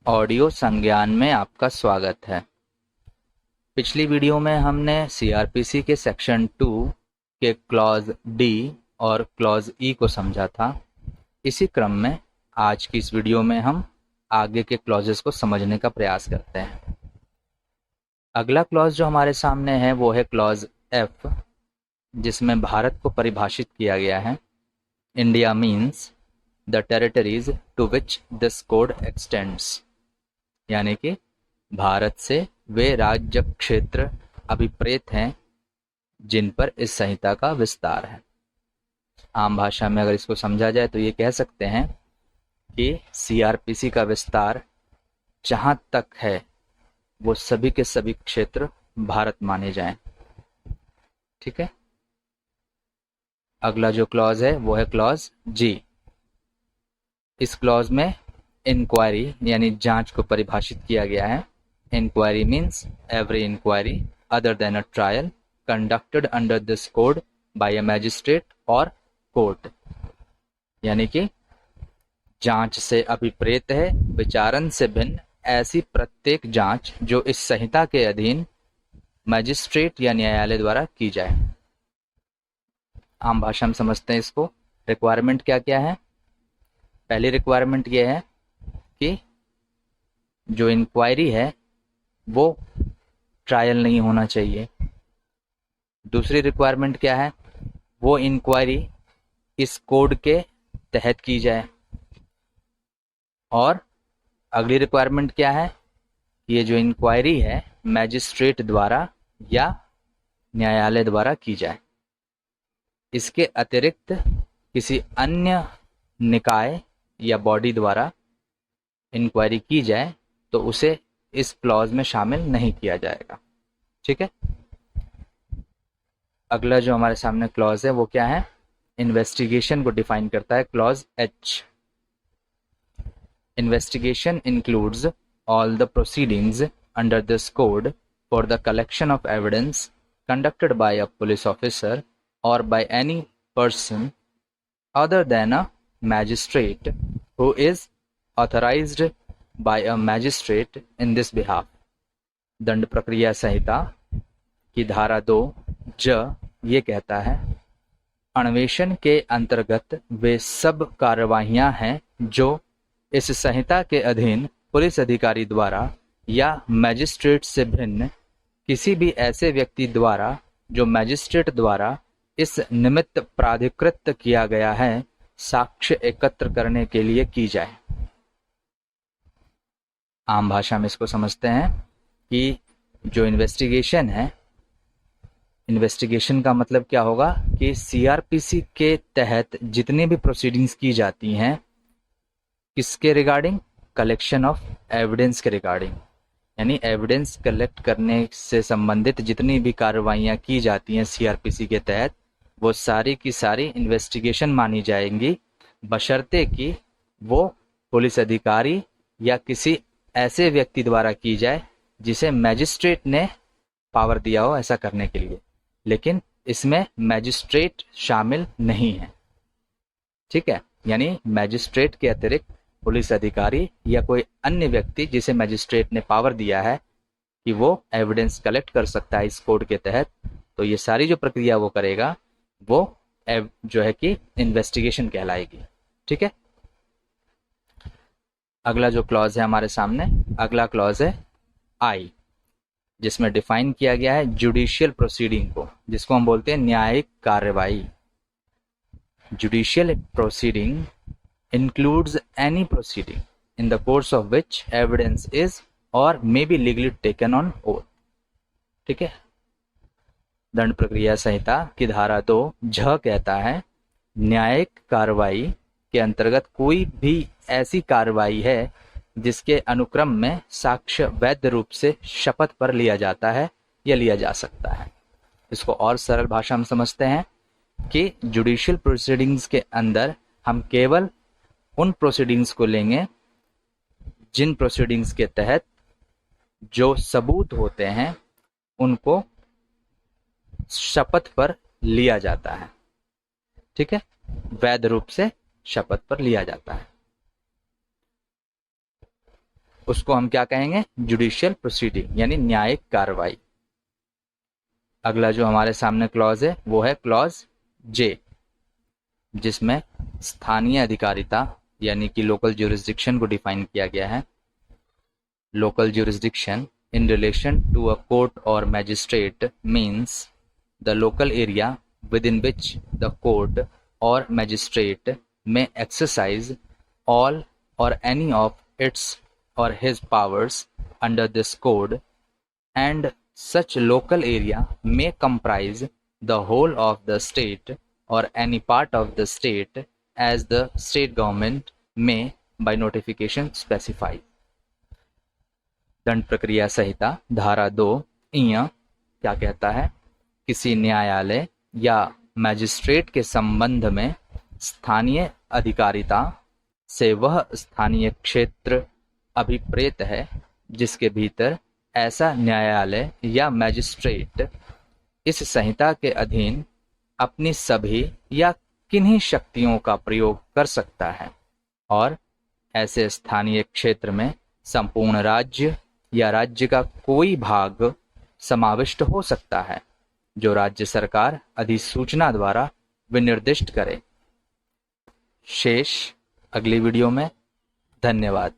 Audio संज्ञान में आपका स्वागत है। पिछली वीडियो में हमने सीआरपीसी के सेक्शन 2 के क्लॉज डी और क्लॉज ई को समझा था। इसी क्रम में आज की इस वीडियो में हम आगे के क्लॉजेस को समझने का प्रयास करते हैं। अगला क्लॉज जो हमारे सामने है वो है क्लॉज एफ, जिसमें भारत को परिभाषित किया गया है। India means the territories to which this code extends, यानी कि भारत से वे राज्य क्षेत्र अभिप्रेत हैं जिन पर इस संहिता का विस्तार है। आम भाषा में अगर इसको समझा जाए तो ये कह सकते हैं कि सीआरपीसी का विस्तार जहां तक है वो सभी के सभी क्षेत्र भारत माने जाएं। ठीक है। अगला जो क्लॉज है वो है क्लॉज जी। इस क्लॉज में इंक्वायरी यानी जांच को परिभाषित किया गया है। Inquiry means every inquiry other than a trial conducted under this code by a magistrate और कोर्ट, यानी कि जांच से अभिप्रेत है, विचारण से भिन्न ऐसी प्रत्येक जांच जो इस संहिता के अधीन मैजिस्ट्रेट या न्यायालय द्वारा की जाए। आम भाषा में समझते हैं इसको। रिक्वायरमेंट क्या क्या है? पहली रिक्वायरमेंट ये है कि जो इंक्वायरी है वो ट्रायल नहीं होना चाहिए। दूसरी रिक्वायरमेंट क्या है? वो इंक्वायरी इस कोड के तहत की जाए। और अगली रिक्वायरमेंट क्या है? ये जो इंक्वायरी है मैजिस्ट्रेट द्वारा या न्यायालय द्वारा की जाए। इसके अतिरिक्त किसी अन्य निकाय या बॉडी द्वारा इंक्वायरी की जाए तो उसे इस क्लॉज में शामिल नहीं किया जाएगा। ठीक है। अगला जो हमारे सामने क्लॉज है वो क्या है? इन्वेस्टिगेशन को डिफाइन करता है clause H. Investigation includes all the proceedings under this code for the collection of evidence conducted by a police officer or by any person other than a magistrate who is authorized by a magistrate in this behalf। दंड प्रक्रिया संहिता की धारा 2 ज ये कहता है, अन्वेषण के अंतर्गत वे सब कार्यवाहियां हैं जो इस संहिता के अधीन पुलिस अधिकारी द्वारा या मैजिस्ट्रेट से भिन्न किसी भी ऐसे व्यक्ति द्वारा जो मैजिस्ट्रेट द्वारा इस निमित्त प्राधिकृत किया गया है साक्ष्य एकत्र करने के लिए की जाए। आम भाषा में इसको समझते हैं कि जो इन्वेस्टिगेशन है, इन्वेस्टिगेशन का मतलब क्या होगा कि सीआरपीसी के तहत जितनी भी प्रोसीडिंग्स की जाती हैं किसके रिगार्डिंग? कलेक्शन ऑफ एविडेंस के रिगार्डिंग, यानी एविडेंस कलेक्ट करने से संबंधित जितनी भी कार्रवाइयाँ की जाती हैं सीआरपीसी के तहत वो सारी की सारी इन्वेस्टिगेशन मानी जाएंगी, बशर्ते कि वो पुलिस अधिकारी या किसी ऐसे व्यक्ति द्वारा की जाए जिसे मैजिस्ट्रेट ने पावर दिया हो ऐसा करने के लिए। लेकिन इसमें मैजिस्ट्रेट शामिल नहीं है। ठीक है। यानी मैजिस्ट्रेट के अतिरिक्त पुलिस अधिकारी या कोई अन्य व्यक्ति जिसे मैजिस्ट्रेट ने पावर दिया है कि वो एविडेंस कलेक्ट कर सकता है इस कोड के तहत, तो ये सारी जो प्रक्रिया वो करेगा वो जो है कि इन्वेस्टिगेशन कहलाएगी। ठीक है। अगला जो क्लॉज है हमारे सामने, अगला क्लॉज है आई, जिसमें डिफाइन किया गया है जुडिशियल प्रोसीडिंग को, जिसको हम बोलते हैं न्यायिक कार्यवाही। Judicial proceeding includes any proceeding in the course of which evidence is or may be legally taken on oath। ठीक है। दंड प्रक्रिया संहिता की धारा 2 झ कहता है, न्यायिक कार्रवाई के अंतर्गत कोई भी ऐसी कार्रवाई है जिसके अनुक्रम में साक्ष्य वैध रूप से शपथ पर लिया जाता है या लिया जा सकता है। इसको और सरल भाषा में समझते हैं कि जुडिशियल प्रोसीडिंग्स के अंदर हम केवल उन प्रोसीडिंग्स को लेंगे जिन प्रोसीडिंग्स के तहत जो सबूत होते हैं उनको शपथ पर लिया जाता है। ठीक है। वैध रूप से शपथ पर लिया जाता है। उसको हम क्या कहेंगे? जुडिशियल प्रोसीडिंग, यानी न्यायिक कार्रवाई। अगला जो हमारे सामने क्लॉज है वो है क्लॉज जे, जिसमें स्थानीय अधिकारिता यानी कि लोकल ज्यूरिसडिक्शन को डिफाइन किया गया है। Local jurisdiction in relation to a court or magistrate means the local area within which the court or magistrate may exercise all or any of its or his powers under this code, and such local area may comprise the whole of the state or any part of the state as the state government may by notification specify। दंड प्रक्रिया संहिता धारा 2 क्या कहता है? किसी न्यायालय या magistrate के संबंध में स्थानीय अधिकारिता से वह स्थानीय क्षेत्र अभिप्रेत है जिसके भीतर ऐसा न्यायालय या मैजिस्ट्रेट इस संहिता के अधीन अपनी सभी या किन्हीं शक्तियों का प्रयोग कर सकता है, और ऐसे स्थानीय क्षेत्र में संपूर्ण राज्य या राज्य का कोई भाग समाविष्ट हो सकता है जो राज्य सरकार अधिसूचना द्वारा विनिर्दिष्ट करे। शेष अगली वीडियो में। धन्यवाद।